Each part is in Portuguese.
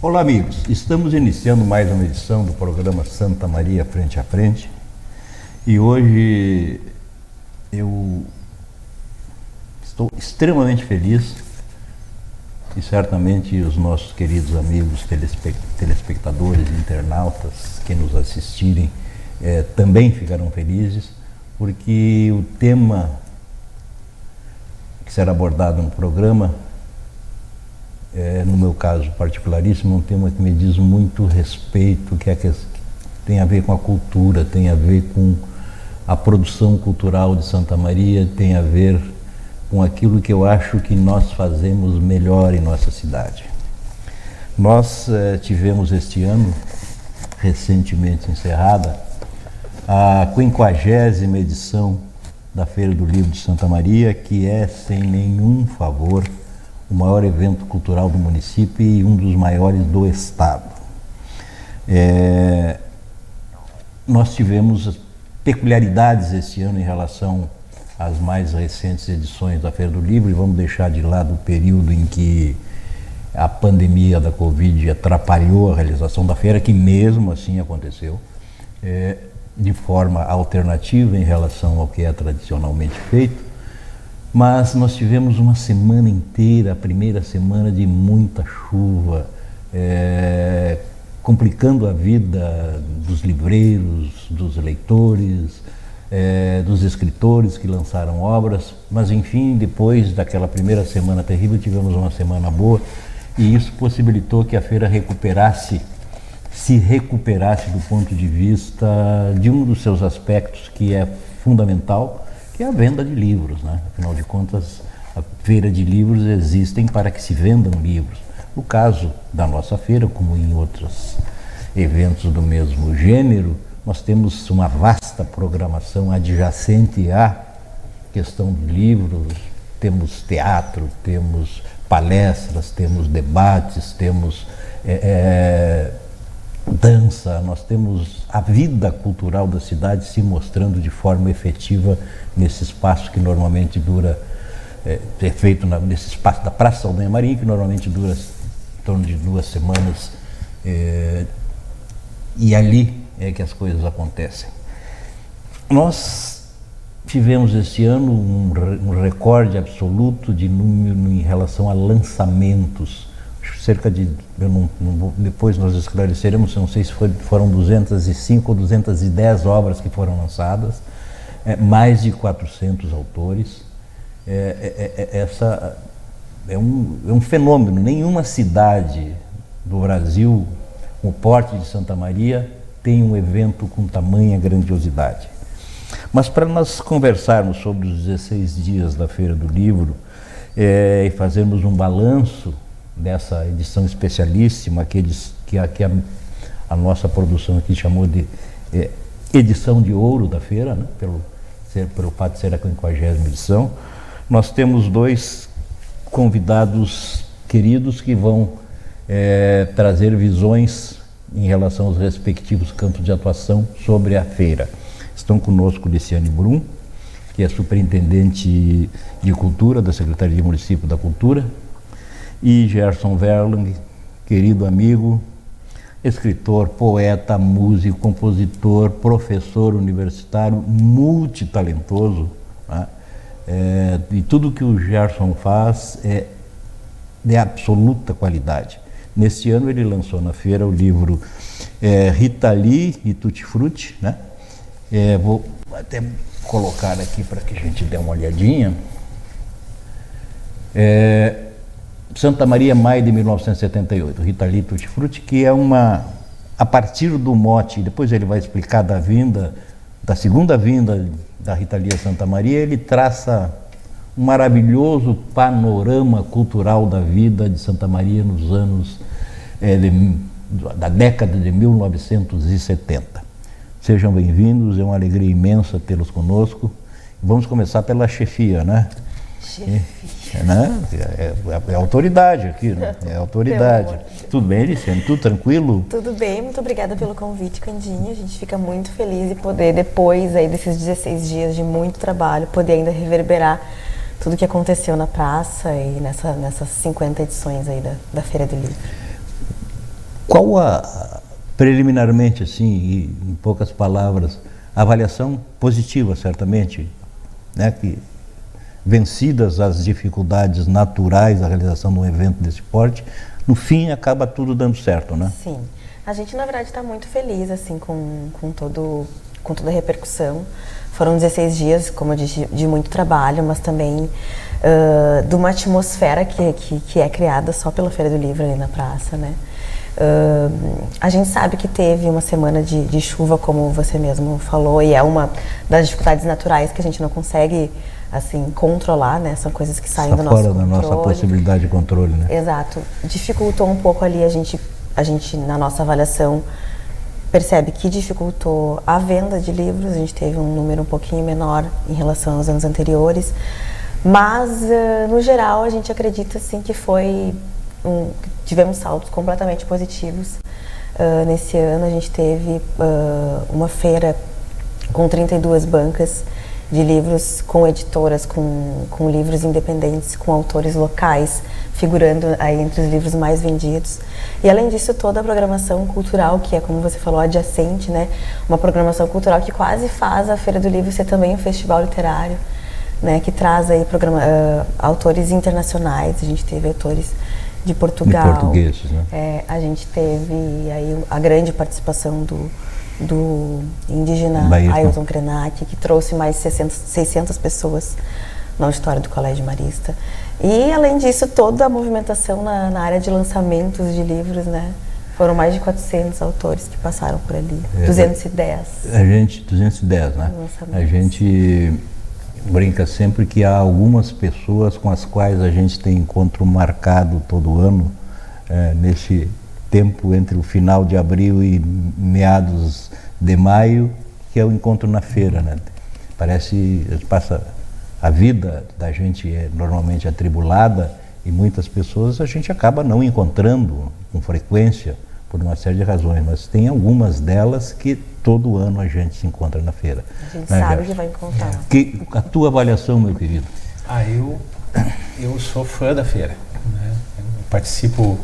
Olá, amigos. Estamos iniciando mais uma edição do programa Santa Maria Frente a Frente e hoje eu estou extremamente feliz e certamente os nossos queridos amigos telespectadores, internautas que nos assistirem também ficarão felizes, porque o tema que será abordado no programa no meu caso particularíssimo, é um tema que me diz muito respeito, que tem a ver com a cultura, tem a ver com a produção cultural de Santa Maria, tem a ver com aquilo que eu acho que nós fazemos melhor em nossa cidade. Nós tivemos este ano, recentemente encerrada, a 50ª edição da Feira do Livro de Santa Maria, que é, sem nenhum favor, o maior evento cultural do município e um dos maiores do estado. Nós tivemos peculiaridades este ano em relação às mais recentes edições da Feira do Livro, e vamos deixar de lado o período em que a pandemia da Covid atrapalhou a realização da feira, que mesmo assim aconteceu, de forma alternativa em relação ao que é tradicionalmente feito. Mas nós tivemos uma semana inteira, a primeira semana, de muita chuva, complicando a vida dos livreiros, dos leitores, dos escritores que lançaram obras. Mas enfim, depois daquela primeira semana terrível, tivemos uma semana boa, e isso possibilitou que a feira se recuperasse do ponto de vista de um dos seus aspectos que é fundamental, que é a venda de livros, né? Afinal de contas, a feira de livros existem para que se vendam livros. No caso da nossa feira, como em outros eventos do mesmo gênero, nós temos uma vasta programação adjacente à questão de livros. Temos teatro, temos palestras, temos debates, temos dança, nós temos a vida cultural da cidade se mostrando de forma efetiva nesse espaço que normalmente dura, é feito nesse espaço da Praça Saldanha Marinho, que normalmente dura em torno de 2 semanas, e ali é que as coisas acontecem. Nós tivemos este ano um recorde absoluto de número em relação a lançamentos. Cerca de, depois nós esclareceremos, não sei se foram 205 ou 210 obras que foram lançadas, mais de 400 autores. Essa é um fenômeno. Nenhuma cidade do Brasil, com o porte de Santa Maria, tem um evento com tamanha grandiosidade. Mas para nós conversarmos sobre os 16 dias da Feira do Livro e fazermos um balanço dessa edição especialíssima, que a nossa produção aqui chamou de edição de ouro da feira, né? Pelo fato de ser a 50ª edição, nós temos 2 convidados queridos que vão trazer visões em relação aos respectivos campos de atuação sobre a feira. Estão conosco Liciane Brum, que é superintendente de cultura da Secretaria de Município da Cultura, e Gerson Verlang, querido amigo, escritor, poeta, músico, compositor, professor universitário, multitalentoso, né? E tudo que o Gerson faz é de absoluta qualidade. Neste ano ele lançou na feira o livro Rita Lee e Tutti Frutti, né? Vou até colocar aqui para que a gente dê uma olhadinha. Santa Maria, maio de 1978, Rita Lee Tutti Frutti, que é a partir do mote, depois ele vai explicar da segunda vinda da Rita Lee a Santa Maria, ele traça um maravilhoso panorama cultural da vida de Santa Maria nos anos da década de 1970. Sejam bem-vindos, é uma alegria imensa tê-los conosco. Vamos começar pela chefia, né? É autoridade aqui, né? É autoridade. Tudo bem, Liciane? Tudo tranquilo? Tudo bem, muito obrigada pelo convite, Candinho. A gente fica muito feliz de poder, depois aí desses 16 dias de muito trabalho, poder ainda reverberar tudo que aconteceu na praça e nessas 50 edições aí da Feira do Livro. Qual preliminarmente, assim, e em poucas palavras, a avaliação positiva, certamente, né, que vencidas as dificuldades naturais da realização de um evento desse porte, no fim acaba tudo dando certo, né? Sim. A gente, na verdade, está muito feliz, assim, com toda a repercussão. Foram 16 dias, como eu disse, de muito trabalho, mas também de uma atmosfera que é criada só pela Feira do Livro ali na praça, né? A gente sabe que teve uma semana de chuva, como você mesmo falou, e é uma das dificuldades naturais que a gente não consegue, assim, controlar, né? São coisas que saem do nosso controle. Fora da nossa possibilidade de controle, né? Exato. Dificultou um pouco ali, a gente, na nossa avaliação, percebe que dificultou a venda de livros. A gente teve um número um pouquinho menor em relação aos anos anteriores, mas, no geral, a gente acredita, assim, que tivemos saldos completamente positivos. Nesse ano a gente teve uma feira com 32 bancas de livros, com editoras, com livros independentes, com autores locais, figurando aí entre os livros mais vendidos. E além disso, toda a programação cultural, que é, como você falou, adjacente, né? Uma programação cultural que quase faz a Feira do Livro ser também um festival literário, né? Que traz aí autores internacionais. A gente teve autores de Portugal. De portugueses, né? A gente teve aí a grande participação do indígena Ailton Krenak, que trouxe mais de 600 pessoas no auditório do Colégio Marista. E, além disso, toda a movimentação na área de lançamentos de livros, né? Foram mais de 400 autores que passaram por ali. 210. 210, né? A gente brinca sempre que há algumas pessoas com as quais a gente tem encontro marcado todo ano, nesse tempo entre o final de abril e meados de maio, que é o encontro na feira, né? A vida da gente é normalmente atribulada e muitas pessoas a gente acaba não encontrando com frequência por uma série de razões, mas tem algumas delas que todo ano a gente se encontra na feira. A gente sabe que vai encontrar. A tua avaliação, meu querido? Eu sou fã da feira, né? Eu participo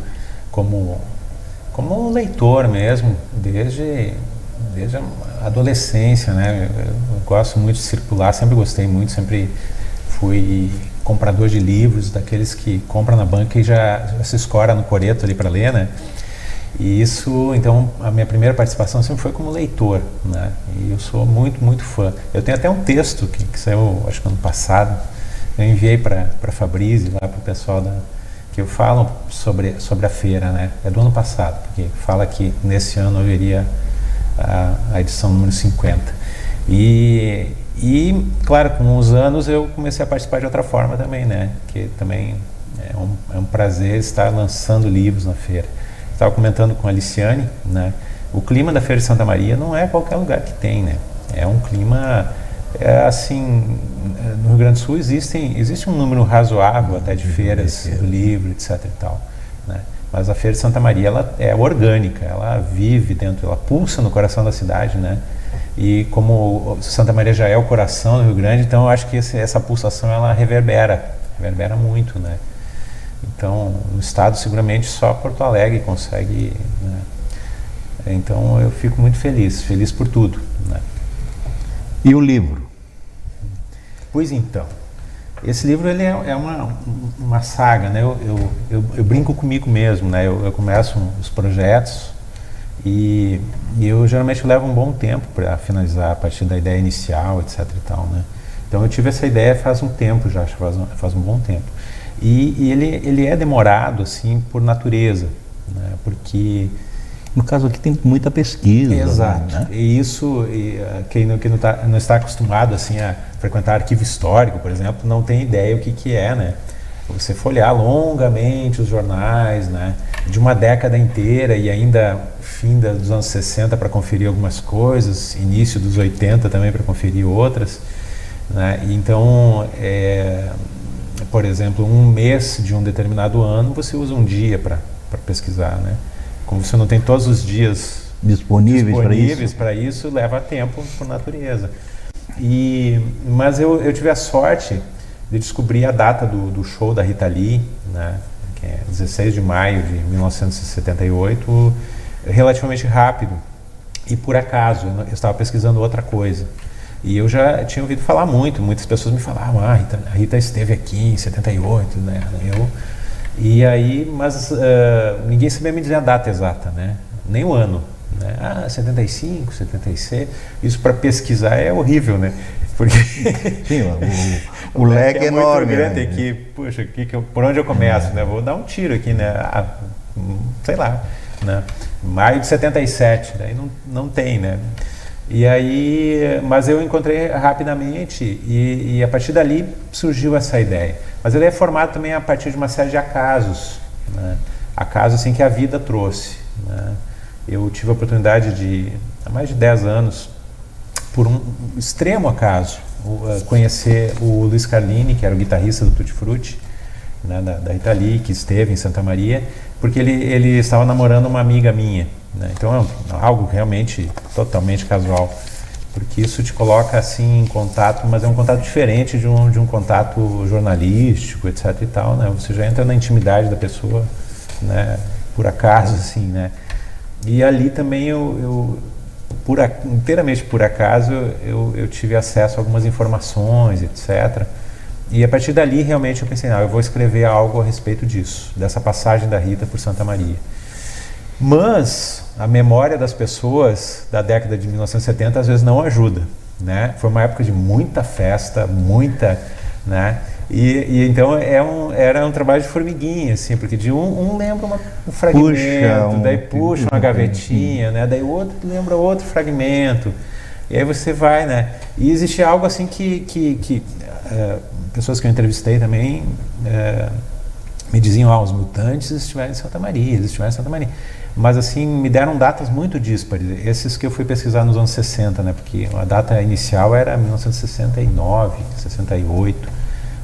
como leitor mesmo, desde a adolescência, né? Eu gosto muito de circular, sempre gostei muito, sempre fui comprador de livros, daqueles que compra na banca e já se escora no coreto ali para ler, né? E isso, então, a minha primeira participação sempre foi como leitor, né? E eu sou muito, muito fã. Eu tenho até um texto que saiu, acho que ano passado, eu enviei para a Fabrício, lá para o pessoal que eu falo sobre a feira, né? É do ano passado, porque fala que nesse ano haveria a edição número 50. E, claro, com os anos eu comecei a participar de outra forma também, né? Que também é um prazer estar lançando livros na feira. Estava comentando com a Aliciane, né? O clima da Feira de Santa Maria não é qualquer lugar que tem, né? É um clima, assim, no Rio Grande do Sul existe um número razoável até de feiras do livro, etc e tal, né? Mas a Feira de Santa Maria, ela é orgânica, ela vive dentro, ela pulsa no coração da cidade, né? E como Santa Maria já é o coração do Rio Grande, então eu acho que essa pulsação, ela reverbera muito, né? Então, no estado, seguramente só Porto Alegre consegue, né? Então, eu fico muito feliz por tudo, né? E o livro? Pois então, esse livro ele é uma saga, né? Eu brinco comigo mesmo, né? Eu começo os projetos e eu geralmente levo um bom tempo para finalizar a partir da ideia inicial, etc e tal, né? Então, eu tive essa ideia faz um tempo já, acho que faz um bom tempo. E ele é demorado, assim, por natureza, né? Porque... No caso aqui tem muita pesquisa. Exato. Né? E isso, quem não está acostumado, assim, a frequentar arquivo histórico, por exemplo, não tem ideia o que é, né? Você folhear longamente os jornais, né? De uma década inteira e ainda fim dos anos 60 para conferir algumas coisas, início dos 80 também para conferir outras, né? Então, por exemplo, um mês de um determinado ano, você usa um dia para pesquisar, né? Como você não tem todos os dias disponíveis para isso, leva tempo por natureza. Mas eu tive a sorte de descobrir a data do show da Rita Lee, né? que é 16 de maio de 1978, relativamente rápido. E por acaso, eu estava pesquisando outra coisa. E eu já tinha ouvido falar muitas pessoas me falavam, a Rita esteve aqui em 78, né? E aí, mas ninguém sabia me dizer a data exata, né? Nem o ano. Né? 75, 76, isso para pesquisar é horrível, né? Porque sim, o leque é enorme. Muito grande, aqui, puxa, por onde eu começo, né? Vou dar um tiro aqui, né? Sei lá, né? Maio de 77, daí não tem, né? E aí, mas eu encontrei rapidamente e a partir dali surgiu essa ideia. Mas ele é formado também a partir de uma série de acasos, né? Acasos assim que a vida trouxe, né? Eu tive a oportunidade de, há mais de 10 anos, por um extremo acaso, conhecer o Luiz Carlini, que era o guitarrista do Tutti Frutti, né, da Rita Lee, que esteve em Santa Maria, porque ele estava namorando uma amiga minha, né? Então é algo realmente totalmente casual, porque isso te coloca assim em contato, mas é um contato diferente de um contato jornalístico, etc e tal, né? Você já entra na intimidade da pessoa, né? Por acaso, assim, né? E ali também inteiramente por acaso, eu tive acesso a algumas informações, etc. E a partir dali, realmente, eu pensei, eu vou escrever algo a respeito disso, dessa passagem da Rita por Santa Maria. Mas a memória das pessoas da década de 1970 às vezes não ajuda, né? Foi uma época de muita festa, né? E então era um trabalho de formiguinha, assim, porque de um lembra um fragmento, daí puxa uma gavetinha, né? Daí o outro lembra outro fragmento, e aí você vai, né? E existe algo assim que pessoas que eu entrevistei também me diziam, os Mutantes estiveram em Santa Maria, mas assim, me deram datas muito díspares, esses que eu fui pesquisar nos anos 60, né? Porque a data inicial era 1969, 68,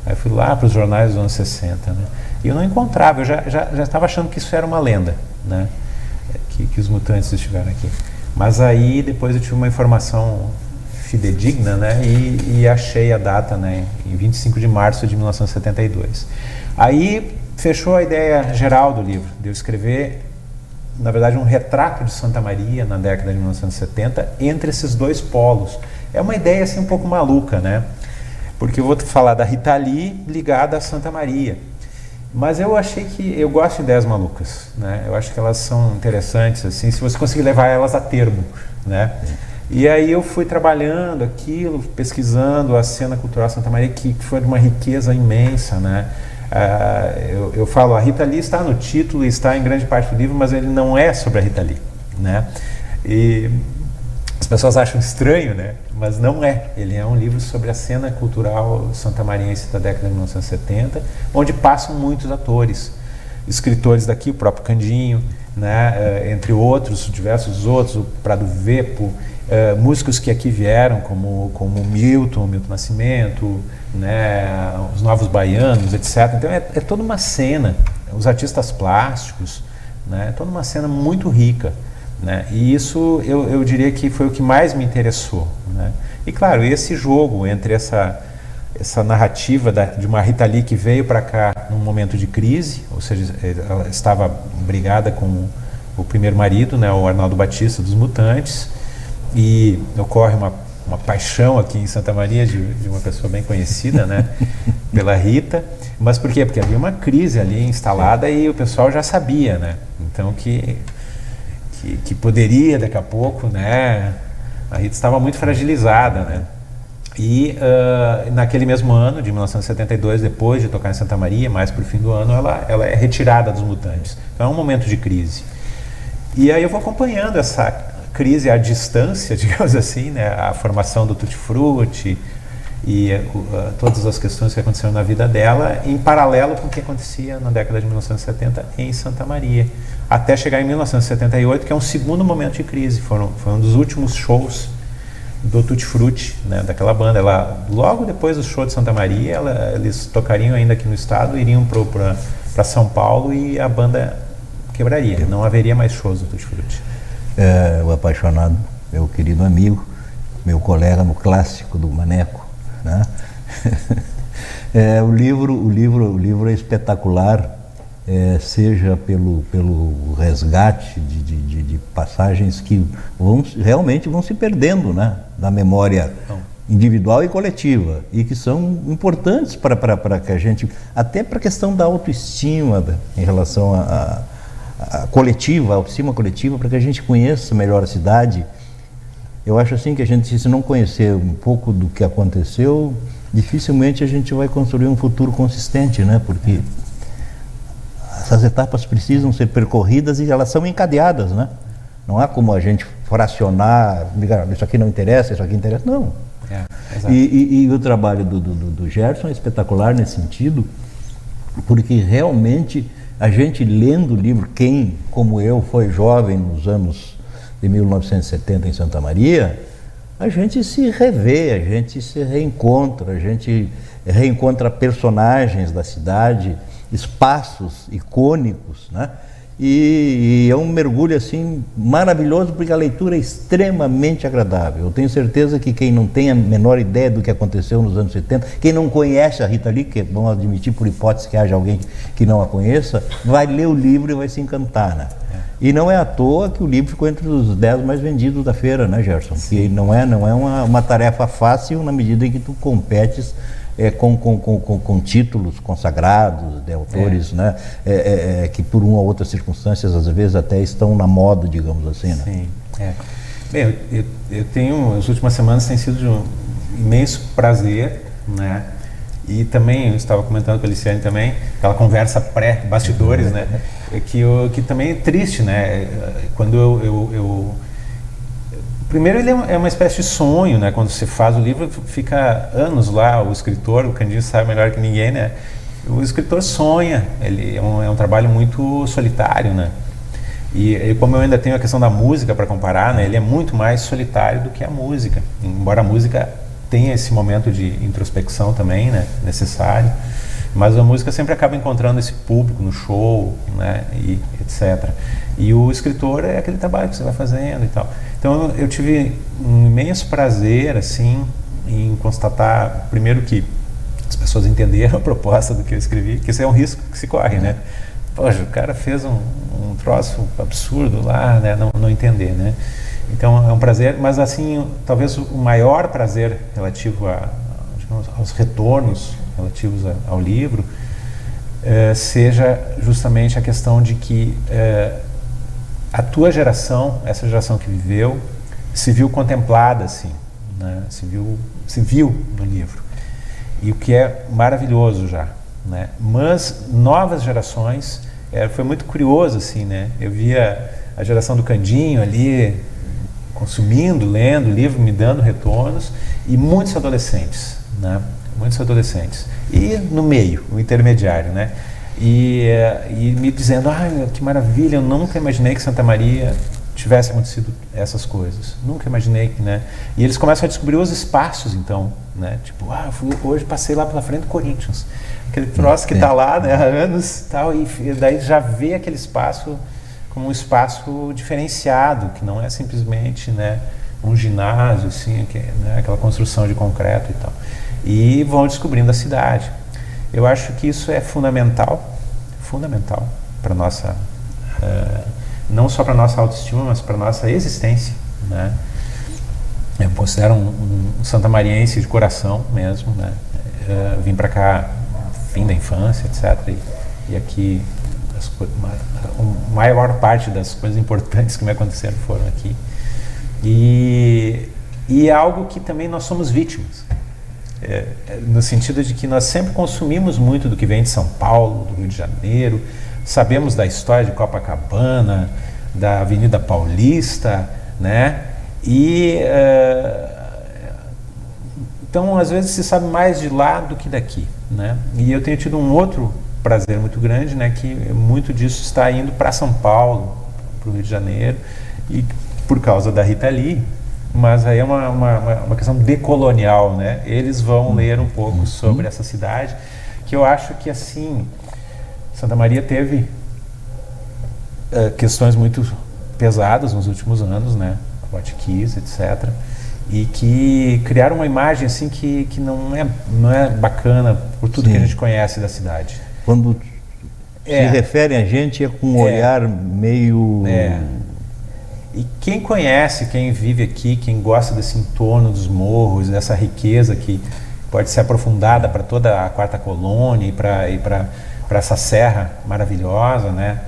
aí eu fui lá para os jornais dos anos 60, né? E eu não encontrava, eu já estava achando que isso era uma lenda, né? Que os Mutantes estiveram aqui. Mas aí depois eu tive uma informação fidedigna, né? E achei a data, né? Em 25 de março de 1972. Aí fechou a ideia geral do livro, de eu escrever, na verdade, um retrato de Santa Maria na década de 1970 entre esses dois polos. É uma ideia assim um pouco maluca, né? Porque eu vou falar da Rita Lee ligada a Santa Maria. Mas eu achei que eu gosto de ideias malucas, né? Eu acho que elas são interessantes, assim, se você conseguir levar elas a termo, né? E aí eu fui trabalhando aquilo, pesquisando a cena cultural Santa Maria, que foi de uma riqueza imensa, né? Eu falo, a Rita Lee está no título, está em grande parte do livro, mas ele não é sobre a Rita Lee, né? E as pessoas acham estranho, né? Mas não é. Ele é um livro sobre a cena cultural santamariense da década de 1970, onde passam muitos atores, escritores daqui, o próprio Candinho, né? Entre outros, diversos outros, o Prado Vepo, músicos que aqui vieram, como Milton Nascimento, né? Os Novos Baianos, etc. Então é toda uma cena, os artistas plásticos, né? Toda uma cena muito rica. Né? E isso eu diria que foi o que mais me interessou, né? E claro, esse jogo entre essa narrativa de uma Rita Lee que veio para cá num momento de crise, ou seja, ela estava brigada com o primeiro marido, né, o Arnaldo Batista dos Mutantes, e ocorre uma paixão aqui em Santa Maria de uma pessoa bem conhecida, né, pela Rita. Mas por quê? Porque havia uma crise ali instalada e o pessoal já sabia, né? Então que poderia daqui a pouco, né? A Rita estava muito fragilizada, né? E naquele mesmo ano, de 1972, depois de tocar em Santa Maria, mais para o fim do ano, ela é retirada dos Mutantes. Então é um momento de crise. E aí eu vou acompanhando essa crise à distância, digamos assim, né? A formação do Tutti Frutti e todas as questões que aconteceram na vida dela, em paralelo com o que acontecia na década de 1970 em Santa Maria, até chegar em 1978, que é um segundo momento de crise. Foi um dos últimos shows do Tutti Frutti, né, daquela banda. Logo depois do show de Santa Maria, eles tocariam ainda aqui no estado, iriam para São Paulo e a banda quebraria. Não haveria mais shows do Tutti Frutti. O apaixonado, meu querido amigo, meu colega no clássico do Maneco, né? O livro é espetacular. seja pelo resgate de passagens que realmente vão se perdendo, né, da memória individual e coletiva, e que são importantes para que a gente, até para a questão da autoestima em relação à coletiva, a autoestima coletiva, para que a gente conheça melhor a cidade. Eu acho assim que a gente, se não conhecer um pouco do que aconteceu, dificilmente a gente vai construir um futuro consistente, né? Porque essas etapas precisam ser percorridas e elas são encadeadas, né? Não há como a gente fracionar, isso aqui não interessa, isso aqui interessa, não. E o trabalho do Gerson é espetacular nesse sentido, porque realmente a gente lendo o livro, quem, como eu, foi jovem nos anos de 1970 em Santa Maria, a gente se revê, a gente se reencontra, a gente reencontra personagens da cidade, espaços icônicos, né? E é um mergulho assim maravilhoso, porque a leitura é extremamente agradável. Eu tenho certeza que quem não tem a menor ideia do que aconteceu nos anos 70, quem não conhece a Rita Lee, que vamos admitir por hipótese que haja alguém que não a conheça, vai ler o livro e vai se encantar, né? E não é à toa que o livro ficou entre os 10 mais vendidos da feira, né, Gerson? Que não é uma tarefa fácil na medida em que tu competes com títulos consagrados de autores, né, que por uma ou outra circunstâncias às vezes até estão na moda, digamos assim, né? Sim, Bem, eu tenho, as últimas semanas tem sido de um imenso prazer, né? E também, eu estava comentando com a Liciane também, aquela conversa pré-bastidores, né? Que também é triste, né? Quando eu primeiro, ele é uma espécie de sonho, né? Quando você faz o livro, fica anos lá, o escritor, o Candinho sabe melhor que ninguém, né? O escritor sonha, ele é um trabalho muito solitário, né? E como eu ainda tenho a questão da música para comparar, né? Ele é muito mais solitário do que a música, embora a música tenha esse momento de introspecção também, né? Necessário, mas a música sempre acaba encontrando esse público no show, né? E etc. E o escritor é aquele trabalho que você vai fazendo e tal. Então eu tive um imenso prazer assim em constatar, primeiro, que as pessoas entenderam a proposta do que eu escrevi, que esse é um risco que se corre, né? Poxa, o cara fez um troço absurdo lá, né? Não entender, né? Então é um prazer, mas assim, talvez o maior prazer relativo aos retornos relativos ao livro seja justamente a questão de que a tua geração, essa geração que viveu, se viu contemplada assim, né? Se viu no livro, e o que é maravilhoso já, né? Mas novas gerações, foi muito curioso assim, né? Eu via a geração do Candinho ali consumindo, lendo o livro, me dando retornos, e muitos adolescentes, né? Muitos adolescentes, e no meio, o intermediário, né? E me dizendo, que maravilha, eu nunca imaginei que Santa Maria tivesse acontecido essas coisas, nunca imaginei que, né? E eles começam a descobrir os espaços, então, né? Tipo, hoje passei lá pela frente do Corinthians, aquele troço que está lá, né, há anos e tal, e daí já vê aquele espaço como um espaço diferenciado, que não é simplesmente, né, um ginásio, assim, né, aquela construção de concreto e tal. E vão descobrindo a cidade. Eu acho que isso é fundamental para nossa, não só para nossa autoestima, mas para nossa existência, né? Eu considero um santamariense de coração mesmo, né? Vim para cá fim da infância, etc. E aqui a maior parte das coisas importantes que me aconteceram foram aqui. E é algo que também nós somos vítimas. No sentido de que nós sempre consumimos muito do que vem de São Paulo, do Rio de Janeiro, sabemos da história de Copacabana, da Avenida Paulista, né? E então às vezes se sabe mais de lá do que daqui, né? E eu tenho tido um outro prazer muito grande, né? Que muito disso está indo para São Paulo, para o Rio de Janeiro, e por causa da Rita Lee. Mas aí é uma questão decolonial, né? Eles vão ler um pouco sobre essa cidade, que eu acho que, assim, Santa Maria teve questões muito pesadas nos últimos anos, né? Botkiss, etc. E que criaram uma imagem, assim, que não é bacana por tudo que a gente conhece da cidade. Quando se referem a gente com um olhar meio... E quem conhece, quem vive aqui, quem gosta desse entorno dos morros, dessa riqueza que pode ser aprofundada para toda a Quarta Colônia e para essa serra maravilhosa, né?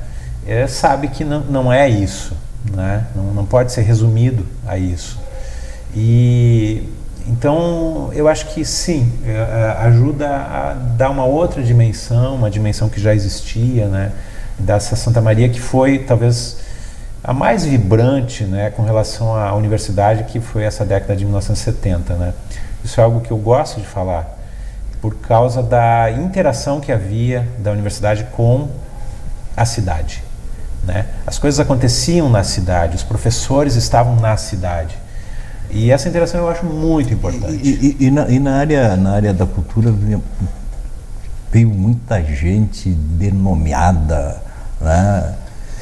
Sabe que não é isso, né? Não pode ser resumido a isso. E então eu acho que sim, ajuda a dar uma outra dimensão, uma dimensão que já existia, né? Dessa Santa Maria, que foi talvez a mais vibrante, né, com relação à universidade, que foi essa década de 1970, né? Isso é algo que eu gosto de falar, por causa da interação que havia da universidade com a cidade, né? As coisas aconteciam na cidade, os professores estavam na cidade. E essa interação eu acho muito importante. E na área da cultura veio muita gente denomeada, né?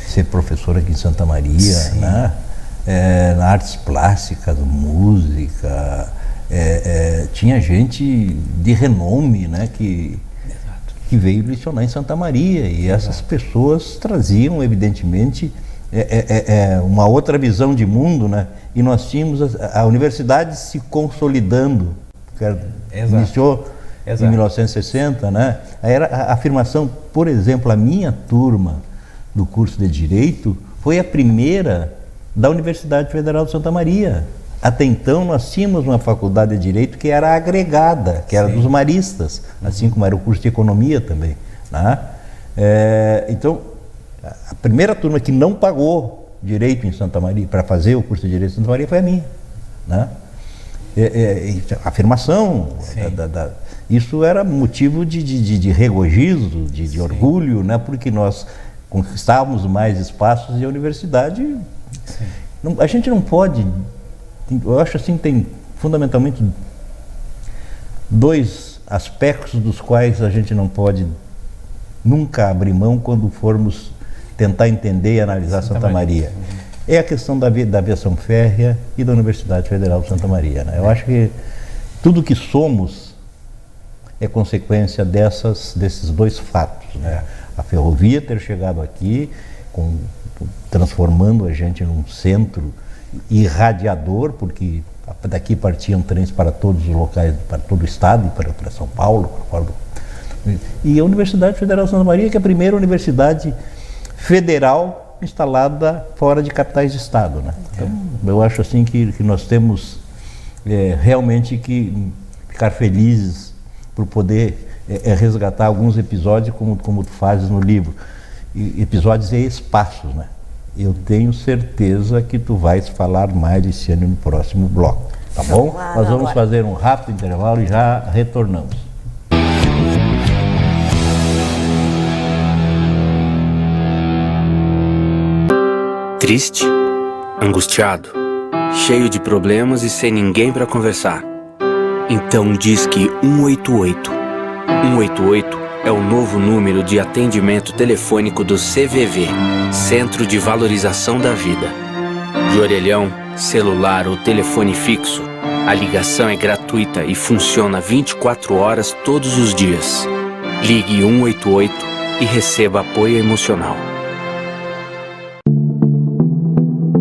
Ser professor aqui em Santa Maria, né? Artes plásticas, música, tinha gente de renome, né? Que veio lecionar em Santa Maria, e essas pessoas traziam, evidentemente, uma outra visão de mundo, né? E nós tínhamos a universidade se consolidando, iniciou em 1960, né? Era a afirmação, por exemplo, a minha turma do curso de Direito foi a primeira da Universidade Federal de Santa Maria. Até então nós tínhamos uma faculdade de Direito que era agregada, que era dos maristas, assim como era o curso de Economia também, né? Então, a primeira turma que não pagou Direito em Santa Maria, para fazer o curso de Direito em Santa Maria, foi a minha, né? Afirmação, isso era motivo de regozijo, de orgulho, né? Porque nós conquistávamos mais espaços, e a universidade, a gente não pode, eu acho assim, tem fundamentalmente dois aspectos dos quais a gente não pode nunca abrir mão quando formos tentar entender e analisar Santa Maria. É a questão da aviação férrea e da Universidade Federal de Santa Maria, né? Eu acho que tudo que somos é consequência desses dois fatos, né? A ferrovia ter chegado aqui, transformando a gente num centro irradiador, porque daqui partiam trens para todos os locais, para todo o estado, e para São Paulo. E a Universidade Federal de Santa Maria, que é a primeira universidade federal instalada fora de capitais de estado, né? Então, eu acho assim que nós temos realmente que ficar felizes por poder resgatar alguns episódios, como tu fazes no livro. Episódios e espaços, né? Eu tenho certeza que tu vais falar mais desse ano no próximo bloco, tá bom? Nós vamos fazer um rápido intervalo e já retornamos. Triste, angustiado, cheio de problemas e sem ninguém para conversar. Então Disque 188. 188 é o novo número de atendimento telefônico do CVV, Centro de Valorização da Vida. De orelhão, celular ou telefone fixo, a ligação é gratuita e funciona 24 horas todos os dias. Ligue 188 e receba apoio emocional.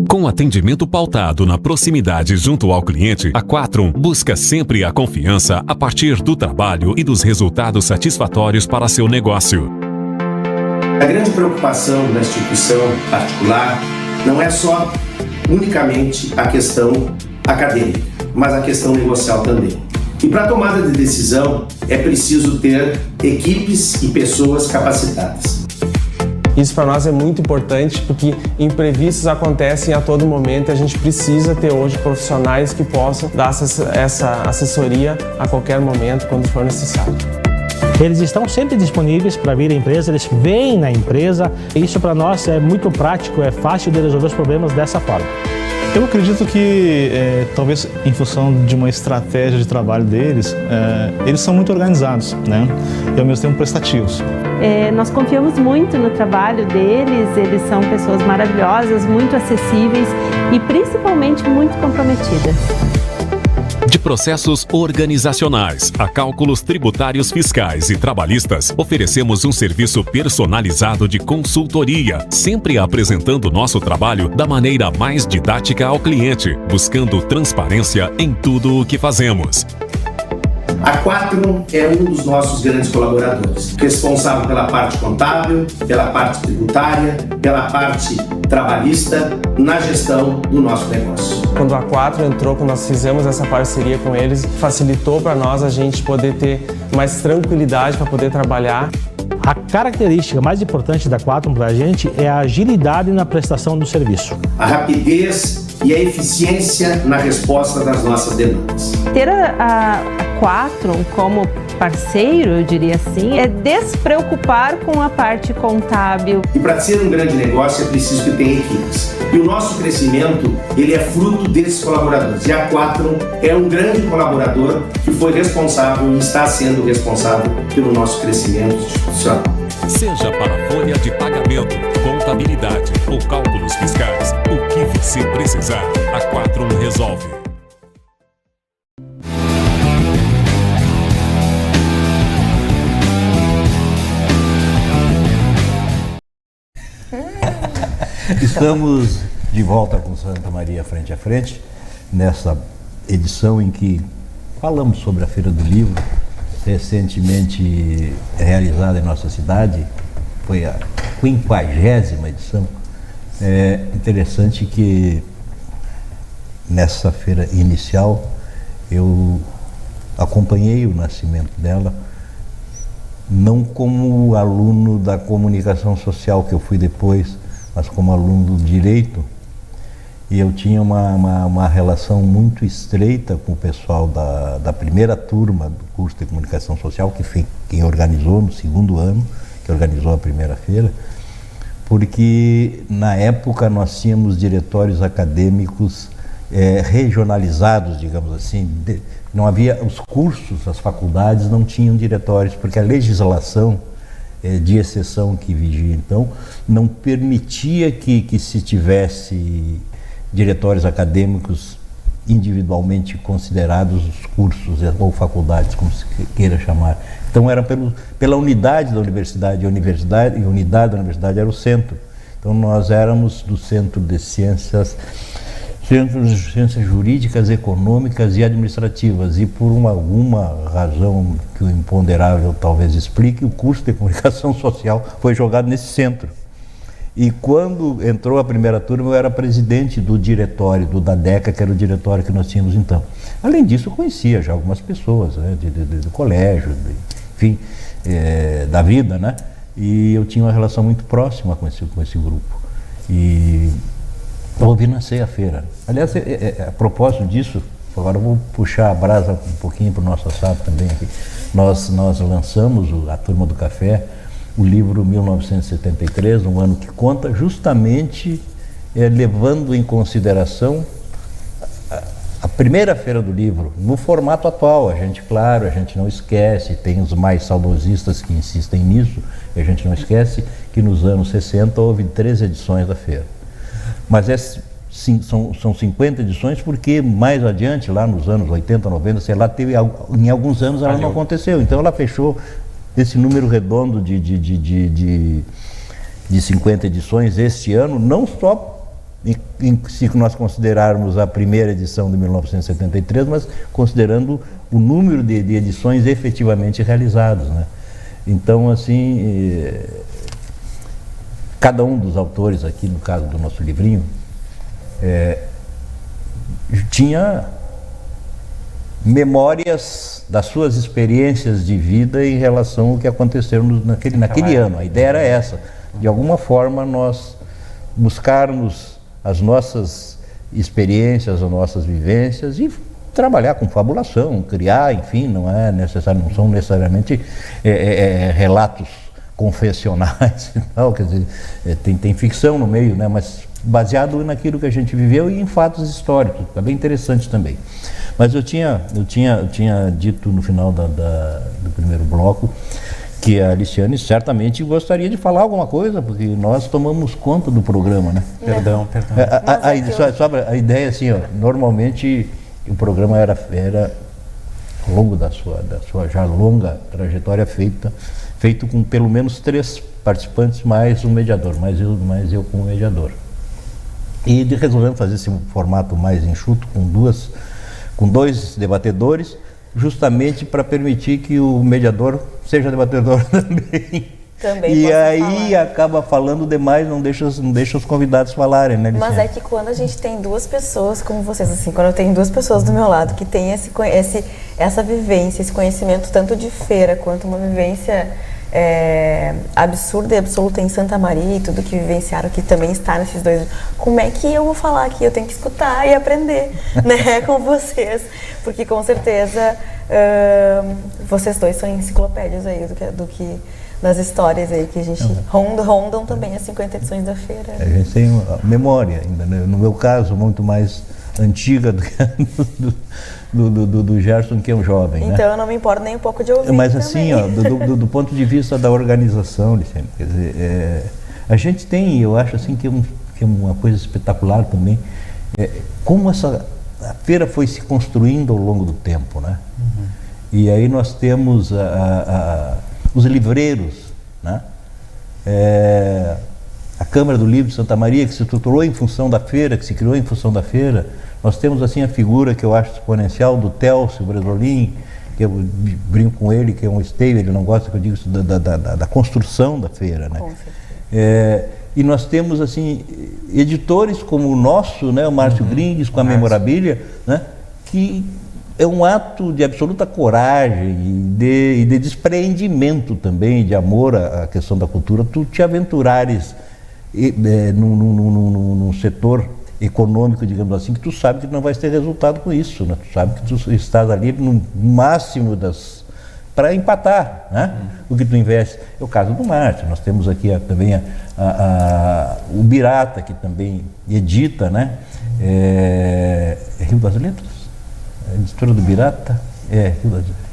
Com atendimento pautado na proximidade junto ao cliente, a Quatrum busca sempre a confiança a partir do trabalho e dos resultados satisfatórios para seu negócio. A grande preocupação da instituição particular não é só unicamente a questão acadêmica, mas a questão negocial também. E para a tomada de decisão é preciso ter equipes e pessoas capacitadas. Isso para nós é muito importante porque imprevistos acontecem a todo momento e a gente precisa ter hoje profissionais que possam dar essa assessoria a qualquer momento, quando for necessário. Eles estão sempre disponíveis para vir à empresa, eles vêm na empresa. Isso para nós é muito prático, é fácil de resolver os problemas dessa forma. Eu acredito que, talvez em função de uma estratégia de trabalho deles, eles são muito organizados, né? E ao mesmo tempo prestativos. Nós confiamos muito no trabalho deles, eles são pessoas maravilhosas, muito acessíveis e principalmente muito comprometidas. De processos organizacionais a cálculos tributários, fiscais e trabalhistas, oferecemos um serviço personalizado de consultoria, sempre apresentando nosso trabalho da maneira mais didática ao cliente, buscando transparência em tudo o que fazemos. A Quatrum é um dos nossos grandes colaboradores, responsável pela parte contábil, pela parte tributária, pela parte trabalhista, na gestão do nosso negócio. Quando a Quatrum entrou, quando nós fizemos essa parceria com eles, facilitou para nós a gente poder ter mais tranquilidade para poder trabalhar. A característica mais importante da Quatrum para a gente é a agilidade na prestação do serviço. A rapidez e a eficiência na resposta das nossas demandas. Ter a Quatrum como parceiro, eu diria assim, é despreocupar com a parte contábil. E para ser um grande negócio é preciso que tenha equipes. E o nosso crescimento, ele é fruto desses colaboradores. E a Quatrum é um grande colaborador que foi responsável e está sendo responsável pelo nosso crescimento institucional. Seja para folha de pagamento, contabilidade ou cálculos fiscais, o que você precisar, a Quatrum resolve. Estamos de volta com Santa Maria Frente a Frente, nessa edição em que falamos sobre a Feira do Livro, recentemente realizada em nossa cidade, foi a 50ª edição. É interessante que nessa feira inicial eu acompanhei o nascimento dela, não como aluno da comunicação social que eu fui depois, mas como aluno do direito, e eu tinha uma relação muito estreita com o pessoal da primeira turma do curso de comunicação social, que foi quem organizou no segundo ano, que organizou a primeira feira, porque na época nós tínhamos diretórios acadêmicos regionalizados, digamos assim. Não havia os cursos, as faculdades não tinham diretórios, porque a legislação de exceção que vigia então não permitia que se tivesse diretórios acadêmicos individualmente considerados os cursos ou faculdades, como se queira chamar. Então era pela unidade da universidade, e a unidade da universidade era o centro. Então nós éramos do Centro de Ciências Jurídicas, Econômicas e Administrativas, e por alguma razão que o imponderável talvez explique, o curso de comunicação social foi jogado nesse centro. E quando entrou a primeira turma, eu era presidente do diretório, do DADECA, que era o diretório que nós tínhamos então. Além disso, eu conhecia já algumas pessoas, né, do colégio, enfim, da vida, né? E eu tinha uma relação muito próxima com esse grupo. E eu ouvi nascer a feira. Aliás, a propósito disso, agora eu vou puxar a brasa um pouquinho para o nosso assado também aqui. Nós lançamos, a Turma do Café, o livro 1973, um ano que conta justamente levando em consideração a primeira Feira do Livro, no formato atual. A gente não esquece, tem os mais saudosistas que insistem nisso, e a gente não esquece que nos anos 60 houve 13 edições da feira. Mas são 50 edições porque mais adiante, lá nos anos 80, 90, sei lá, em alguns anos ela não aconteceu. Então ela fechou esse número redondo de 50 edições este ano, não só se nós considerarmos a primeira edição de 1973, mas considerando o número de edições efetivamente realizadas, né? Então, assim, cada um dos autores aqui, no caso do nosso livrinho, tinha memórias das suas experiências de vida em relação ao que aconteceu naquele ano. A ideia era essa, de alguma forma nós buscarmos as nossas experiências, as nossas vivências e trabalhar com fabulação, criar, enfim, não são necessariamente relatos confessionais e tal, quer dizer, tem ficção no meio, né, mas baseado naquilo que a gente viveu e em fatos históricos, é bem interessante também. Mas eu tinha dito no final do primeiro bloco que a Aliciane certamente gostaria de falar alguma coisa, porque nós tomamos conta do programa, né? Perdão. A ideia, assim, ó, normalmente o programa era ao longo da sua já longa trajetória feito com pelo menos 3 participantes mais um mediador, mais eu como mediador. E resolvemos fazer esse formato mais enxuto com 2 debatedores, justamente para permitir que o mediador seja debatedor também. E aí falar. Acaba falando demais, não deixa os convidados falarem, né, Licinha? Mas é que quando a gente tem 2 pessoas como vocês, assim, quando eu tenho 2 pessoas do meu lado que tem essa vivência, esse conhecimento tanto de feira quanto uma vivência absurda e absoluta em Santa Maria e tudo que vivenciaram, que também está nesses 2, como é que eu vou falar aqui? Eu tenho que escutar e aprender, né, com vocês, porque com certeza vocês 2 são enciclopédias aí das histórias aí que a gente rondam também as 50 edições da feira. A gente tem uma memória ainda, né? No meu caso, muito mais antiga do que do Gerson, que é um jovem. Então, né? Eu não me importo nem um pouco de ouvir. Mas também. assim, do ponto de vista da organização, Licinha, quer dizer, a gente tem, eu acho assim que é uma coisa espetacular também, como a feira foi se construindo ao longo do tempo, né? Uhum. E aí nós temos os livreiros, né? A Câmara do Livro de Santa Maria, que se estruturou em função da feira, que se criou em função da feira. Nós temos assim a figura que eu acho exponencial do Télcio Bresolim, que eu brinco com ele, que é um esteio, ele não gosta que eu diga isso, da construção da feira, né? E nós temos assim editores como o nosso, né, o Márcio Grindes, com a Memorabilia, né, que é um ato de absoluta coragem e de despreendimento também, de amor à questão da cultura, tu te aventurares num setor econômico, digamos assim, que tu sabe que não vai ter resultado com isso, né? Tu sabe que tu estás ali no máximo para empatar, né? O que tu investe. É o caso do Márcio. Nós temos aqui também o Birata, que também edita, né? Rio das Letras? A editora do Birata?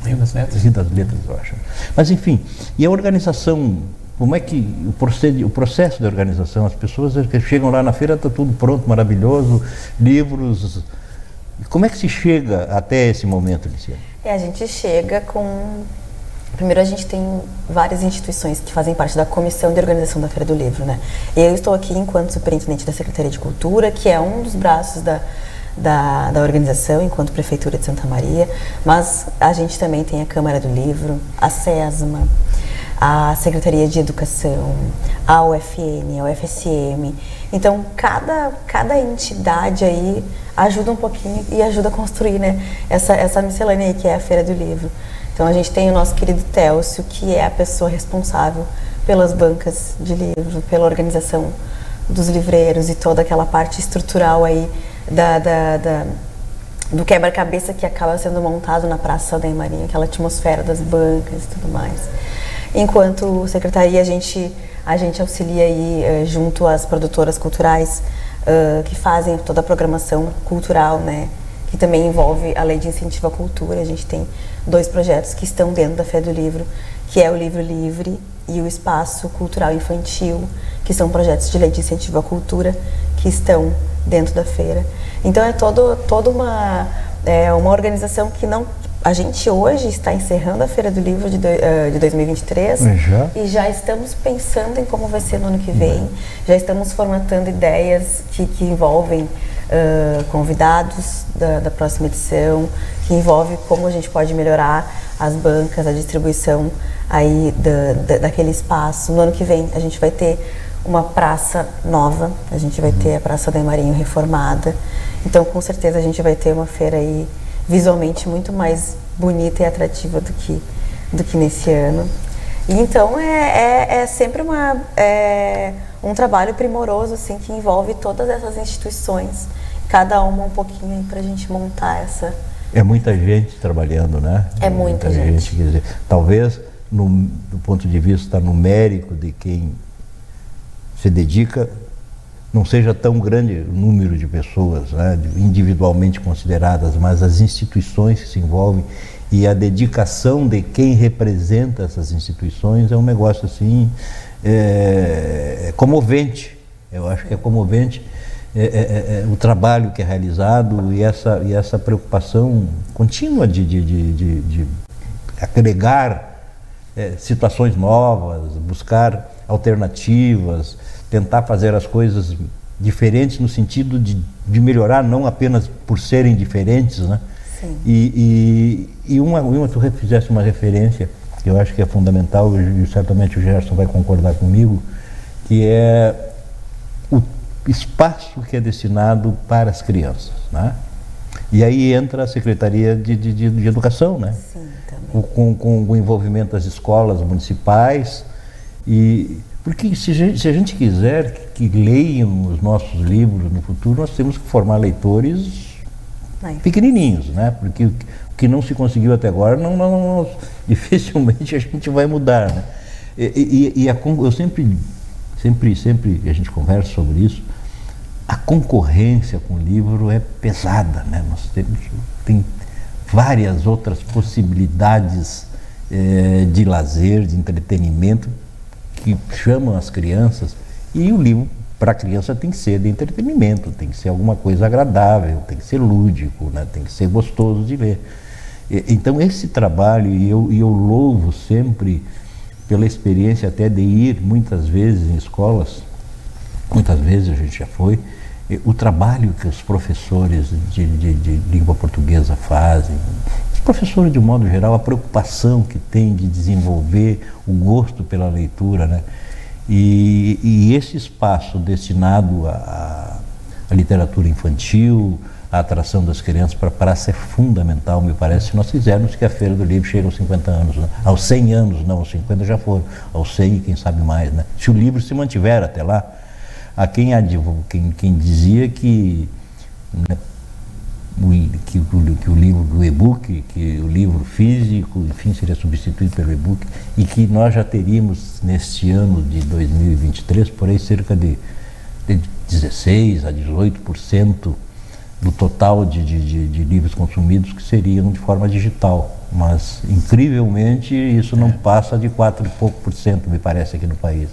Rio das Letras, eu acho. Mas enfim, e a organização, como é que o processo de organização, as pessoas que chegam lá na feira, está tudo pronto, maravilhoso, livros. Como é que se chega até esse momento, Licinha? A gente chega com... Primeiro, a gente tem várias instituições que fazem parte da comissão de organização da Feira do Livro, né? Eu estou aqui enquanto superintendente da Secretaria de Cultura, que é um dos braços da organização, enquanto Prefeitura de Santa Maria, mas a gente também tem a Câmara do Livro, a SESMA, a Secretaria de Educação, a UFN, a UFSM. Então, cada entidade aí ajuda um pouquinho e ajuda a construir, né, essa miscelânea aí que é a Feira do Livro. Então, a gente tem o nosso querido Télcio, que é a pessoa responsável pelas bancas de livro, pela organização dos livreiros e toda aquela parte estrutural aí do quebra-cabeça que acaba sendo montado na Praça Saldanha Marinho, aquela atmosfera das bancas e tudo mais. Enquanto secretaria, a gente auxilia aí junto às produtoras culturais que fazem toda a programação cultural, né? Que também envolve a Lei de Incentivo à Cultura. A gente tem 2 projetos que estão dentro da Feira do Livro, que é o Livro Livre e o Espaço Cultural Infantil, que são projetos de Lei de Incentivo à Cultura que estão dentro da feira. Então é toda uma organização que não... A gente hoje está encerrando a Feira do Livro de 2023 e já estamos pensando em como vai ser no ano que vem. Já estamos formatando ideias que envolvem convidados da próxima edição, que envolve como a gente pode melhorar as bancas, a distribuição aí daquele espaço. No ano que vem a gente vai ter uma praça nova, a gente vai ter a Praça Saldanha Marinho reformada. Então, com certeza, a gente vai ter uma feira aí visualmente muito mais bonita e atrativa do que nesse ano. E então é sempre um trabalho primoroso assim, que envolve todas essas instituições, cada uma um pouquinho para a gente montar essa... É muita gente trabalhando, né? É muita gente. Quer dizer, talvez do ponto de vista numérico de quem se dedica, não seja tão grande o número de pessoas, né, individualmente consideradas, mas as instituições que se envolvem e a dedicação de quem representa essas instituições é um negócio assim comovente. Eu acho que é comovente o trabalho que é realizado e essa preocupação contínua de agregar situações novas, buscar alternativas, tentar fazer as coisas diferentes no sentido de melhorar, não apenas por serem diferentes, né? Sim. E tu fizeste uma referência que eu acho que é fundamental, e certamente o Gerson vai concordar comigo, que é o espaço que é destinado para as crianças, né? E aí entra a Secretaria de Educação, né? Sim, também. Com o envolvimento das escolas municipais. Porque se a gente quiser que leiam os nossos livros no futuro, nós temos que formar leitores pequenininhos, né? Porque o que não se conseguiu até agora, dificilmente a gente vai mudar, né? Eu sempre a gente conversa sobre isso. A concorrência com o livro é pesada, né? Nós tem várias outras possibilidades de lazer, de entretenimento que chamam as crianças, e o livro para a criança tem que ser de entretenimento, tem que ser alguma coisa agradável, tem que ser lúdico, né? Tem que ser gostoso de ler. Então esse trabalho, e eu louvo sempre pela experiência até de ir muitas vezes em escolas, muitas vezes a gente já foi, o trabalho que os professores de língua portuguesa fazem, os professores de um modo geral, a preocupação que tem de desenvolver o gosto pela leitura, né? E esse espaço destinado à literatura infantil, à atração das crianças, para ser fundamental, me parece, se nós fizermos que a Feira do Livro chegue aos 50 anos, né? Aos 100 anos, não, aos 50 já foram, aos 100 quem sabe mais, né? Se o livro se mantiver até lá. Há quem dizia que, né, que o livro do e-book, que o livro físico, enfim, seria substituído pelo e-book, e que nós já teríamos neste ano de 2023 por aí cerca de 16% a 18% do total de livros consumidos que seriam de forma digital. Mas, incrivelmente, isso não passa de 4 e pouco por cento, me parece, aqui no país.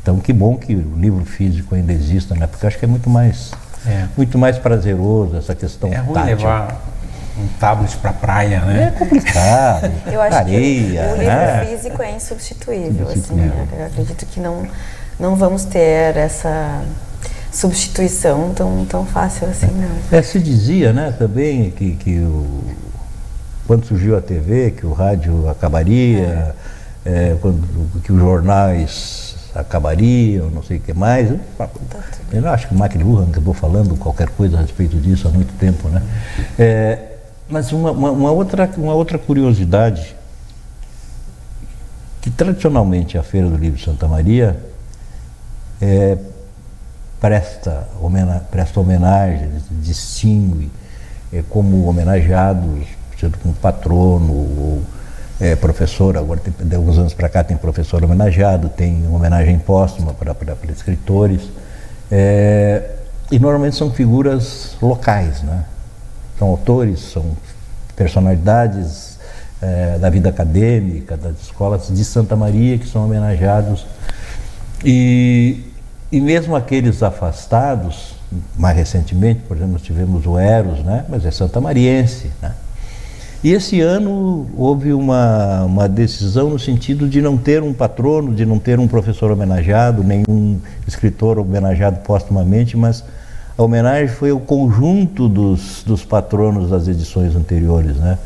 Então, que bom que o livro físico ainda exista, né? Porque eu acho que é muito mais prazeroso essa questão tátil. É ruim levar um tablet para a praia, né? É complicado. Eu acho areia, que o livro né? físico é insubstituível. Assim, eu acredito que não vamos ter essa substituição tão fácil assim, não. Se dizia, né, também que quando surgiu a TV, que o rádio acabaria, que os jornais acabariam, não sei o que mais. Eu acho que o McLuhan acabou falando qualquer coisa a respeito disso há muito tempo, né? Mas uma outra curiosidade, que tradicionalmente a Feira do Livro de Santa Maria presta homenagem, distingue como homenageados, sendo como patrono ou professor. Agora de alguns anos para cá tem professor homenageado, tem homenagem póstuma para escritores, e normalmente são figuras locais, né? São autores, são personalidades da vida acadêmica, das escolas de Santa Maria que são homenageados, e mesmo aqueles afastados, mais recentemente, por exemplo, nós tivemos o Eros, né? Mas é santamariense, né? E esse ano houve uma decisão no sentido de não ter um patrono, de não ter um professor homenageado, nenhum escritor homenageado póstumamente, mas a homenagem foi o conjunto dos patronos das edições anteriores, né?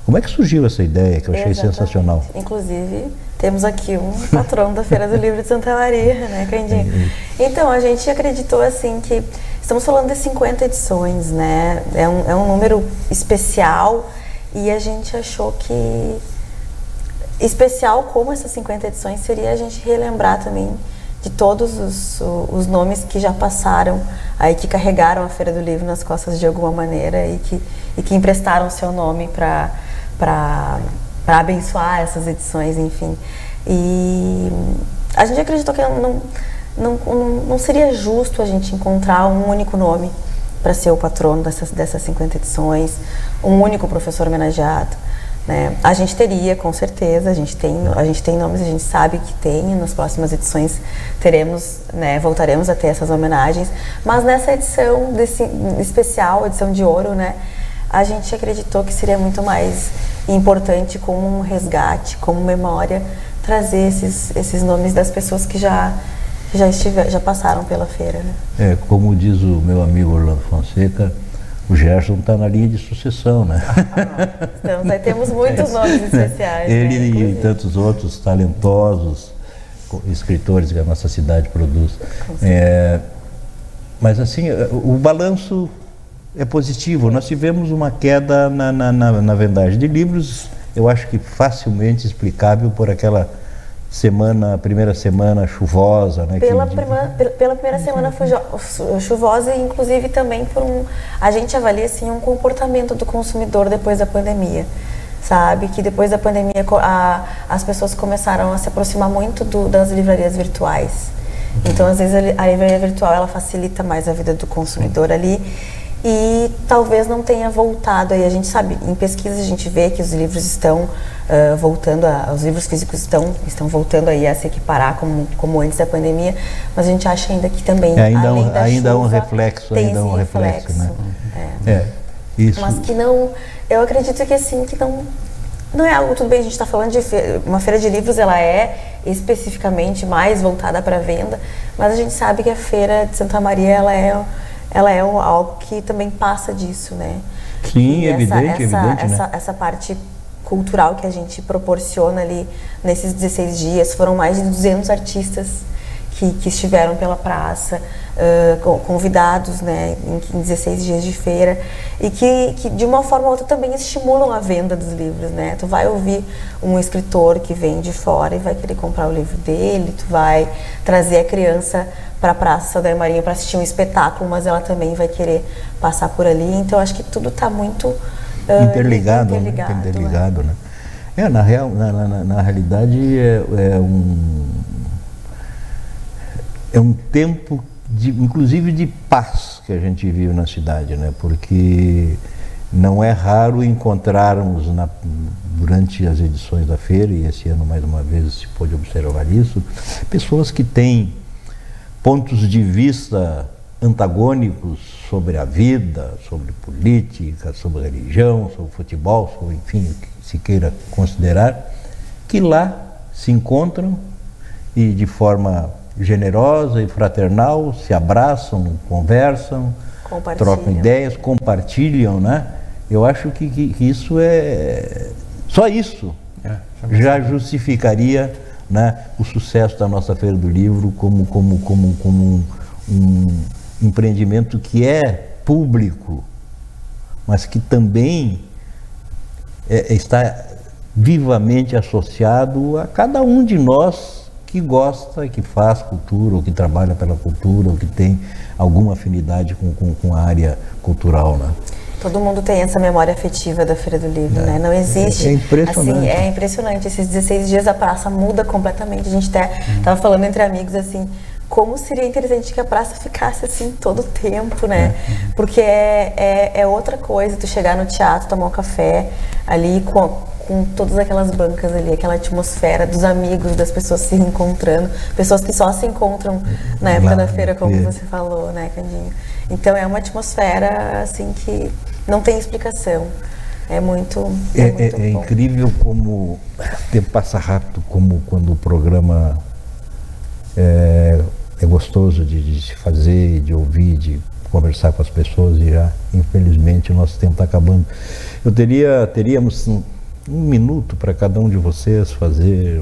Como é que surgiu essa ideia, que eu achei sensacional? Inclusive, temos aqui um patrono da Feira do Livro de Santa Maria, né, Candinho? Então, a gente acreditou, assim, que estamos falando de 50 edições, né? É um número especial, e a gente achou que especial como essas 50 edições seria a gente relembrar também de todos os nomes que já passaram aí, que carregaram a Feira do Livro nas costas de alguma maneira e que emprestaram seu nome para abençoar essas edições, enfim. E a gente acreditou que não seria justo a gente encontrar um único nome para ser o patrono dessas 50 edições, um único professor homenageado. né? A gente teria, com certeza, a gente tem nomes, a gente sabe que tem, nas próximas edições teremos, né, voltaremos a ter essas homenagens, mas nessa edição especial, edição de ouro, né, a gente acreditou que seria muito mais importante, como um resgate, como memória, trazer esses nomes das pessoas que já passaram pela feira, né? Como diz o meu amigo Orlando Fonseca, o Gerson está na linha de sucessão, né? Então, aí temos muitos nomes especiais. Ele, né, e tantos outros talentosos escritores que a nossa cidade produz. Mas assim, o balanço é positivo. Nós tivemos uma queda na vendagem de livros, eu acho que facilmente explicável por aquela primeira semana chuvosa, né? Pela primeira semana foi chuvosa, e inclusive também a gente avalia assim um comportamento do consumidor depois da pandemia, sabe? Que depois da pandemia as pessoas começaram a se aproximar muito das livrarias virtuais. Então, às vezes a livraria virtual ela facilita mais a vida do consumidor ali. E talvez não tenha voltado aí, a gente sabe, em pesquisas a gente vê que os livros estão voltando, os livros físicos estão voltando aí a se equiparar como antes da pandemia, mas a gente acha ainda que também, ainda há um reflexo, né? Isso. Mas que não, eu acredito que assim, que não é algo, tudo bem, a gente está falando de uma feira de livros, ela é especificamente mais voltada para venda, mas a gente sabe que a feira de Santa Maria, ela é algo que também passa disso, né? Sim, evidente, né? Essa parte cultural que a gente proporciona ali nesses 16 dias, foram mais de 200 artistas que estiveram pela praça, convidados, né, em 16 dias de feira, e que de uma forma ou outra também estimulam a venda dos livros, né? Tu vai ouvir um escritor que vem de fora e vai querer comprar o livro dele, tu vai trazer a criança para a Praça Saldanha Marinho para assistir um espetáculo, mas ela também vai querer passar por ali, então acho que tudo está muito interligado, né? Na realidade é um tempo inclusive de paz que a gente vive na cidade, né? Porque não é raro encontrarmos durante as edições da feira, e esse ano mais uma vez se pôde observar isso, pessoas que têm pontos de vista antagônicos sobre a vida, sobre política, sobre religião, sobre futebol, sobre, enfim, o que se queira considerar, que lá se encontram e de forma generosa e fraternal se abraçam, conversam, trocam ideias, compartilham, né? Eu acho que isso só isso já justificaria, né, o sucesso da nossa Feira do Livro como um empreendimento que é público, mas que também está vivamente associado a cada um de nós que gosta, que faz cultura, ou que trabalha pela cultura, ou que tem alguma afinidade com a área cultural, né? Todo mundo tem essa memória afetiva da Feira do Livro, né? Não existe. É impressionante. Assim, é impressionante. Esses 16 dias a praça muda completamente. A gente estava falando entre amigos assim, como seria interessante que a praça ficasse assim todo o tempo, né? Porque é outra coisa tu chegar no teatro, tomar um café ali com todas aquelas bancas ali, aquela atmosfera dos amigos, das pessoas se reencontrando, pessoas que só se encontram na época da feira, como você falou, né, Candinho? Então é uma atmosfera assim que não tem explicação. É muito bom. Incrível como o tempo passa rápido, como quando o programa é gostoso de se fazer, de ouvir, de conversar com as pessoas, e já, infelizmente, o nosso tempo está acabando. Teríamos um minuto para cada um de vocês fazer,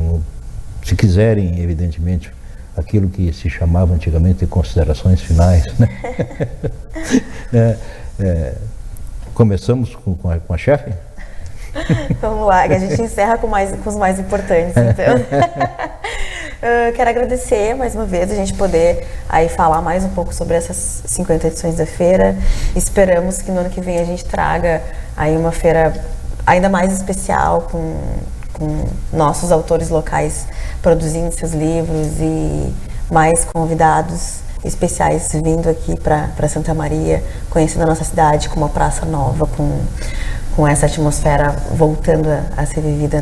se quiserem, evidentemente, aquilo que se chamava antigamente de considerações finais, né? Começamos com a chefe? Vamos lá, que a gente encerra com os mais importantes, então. Quero agradecer mais uma vez a gente poder aí falar mais um pouco sobre essas 50 edições da feira. Esperamos que no ano que vem a gente traga aí uma feira ainda mais especial, com nossos autores locais produzindo seus livros e mais convidados especiais vindo aqui para Santa Maria, conhecendo a nossa cidade com uma praça nova, com com essa atmosfera voltando a ser vivida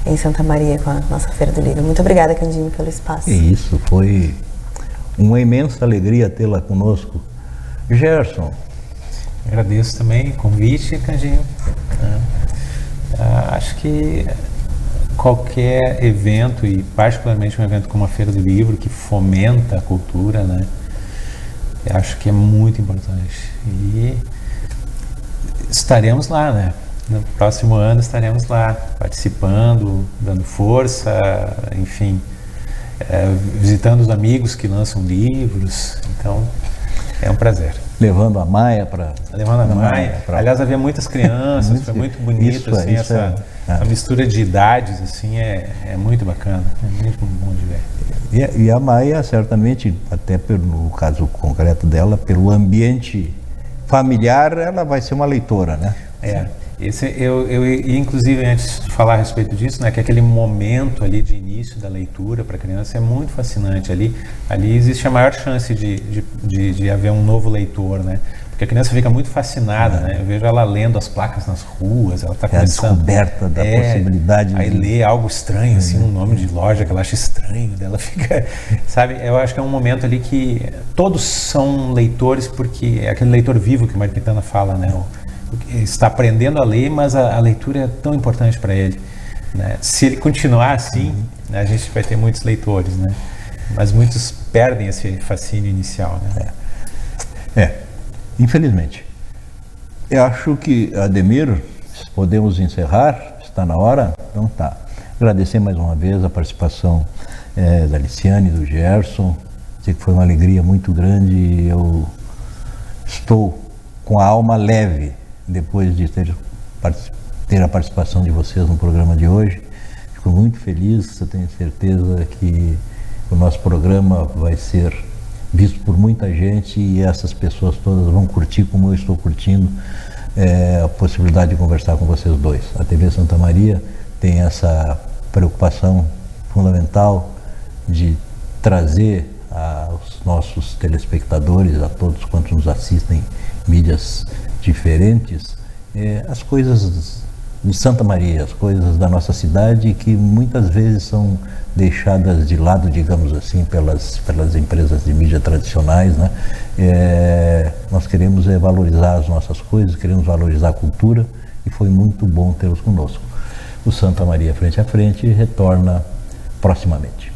em Santa Maria com a nossa Feira do Livro. Muito obrigada, Candinho, pelo espaço. Isso, foi uma imensa alegria tê-la conosco. Gerson. Agradeço também o convite, Candinho. Acho que qualquer evento, e particularmente um evento como a Feira do Livro, que fomenta a cultura, né? Eu acho que é muito importante. E estaremos lá, né? No próximo ano estaremos lá, participando, dando força, enfim, visitando os amigos que lançam livros. Então, é um prazer. Levando a Maia para... Levando a Maia. Aliás, havia muitas crianças, foi muito bonito, assim, essa mistura de idades, assim, é muito bacana, é muito bom de ver. E a Maia, certamente, até no caso concreto dela, pelo ambiente familiar, ela vai ser uma leitora, né? Eu inclusive, antes de falar a respeito disso, né, que aquele momento ali de início da leitura para a criança é muito fascinante. Ali existe a maior chance de haver um novo leitor, né? Porque a criança fica muito fascinada, né? Eu vejo ela lendo as placas nas ruas, ela está começando... a descoberta da possibilidade aí lê algo estranho, assim, um nome de loja que ela acha estranho, ela fica... Sabe, eu acho que é um momento ali que todos são leitores, porque é aquele leitor vivo que o Mário Quintana fala, né? Está aprendendo a ler, mas a leitura é tão importante para ele, né? Se ele continuar assim, né, a gente vai ter muitos leitores, né? Mas muitos perdem esse fascínio inicial, né? Infelizmente. Eu acho que, Ademir, podemos encerrar, está na hora? Então tá. Agradecer mais uma vez a participação da Liciane, do Gerson. Sei que foi uma alegria muito grande e eu estou com a alma leve depois de ter a participação de vocês no programa de hoje. Fico muito feliz, eu tenho certeza que o nosso programa vai ser visto por muita gente e essas pessoas todas vão curtir como eu estou curtindo a possibilidade de conversar com vocês dois. A TV Santa Maria tem essa preocupação fundamental de trazer aos nossos telespectadores, a todos quantos nos assistem em mídias diferentes, as coisas de Santa Maria, as coisas da nossa cidade que muitas vezes são deixadas de lado, digamos assim, pelas empresas de mídia tradicionais, né? Nós queremos valorizar as nossas coisas, queremos valorizar a cultura e foi muito bom tê-los conosco. O Santa Maria Frente a Frente retorna proximamente.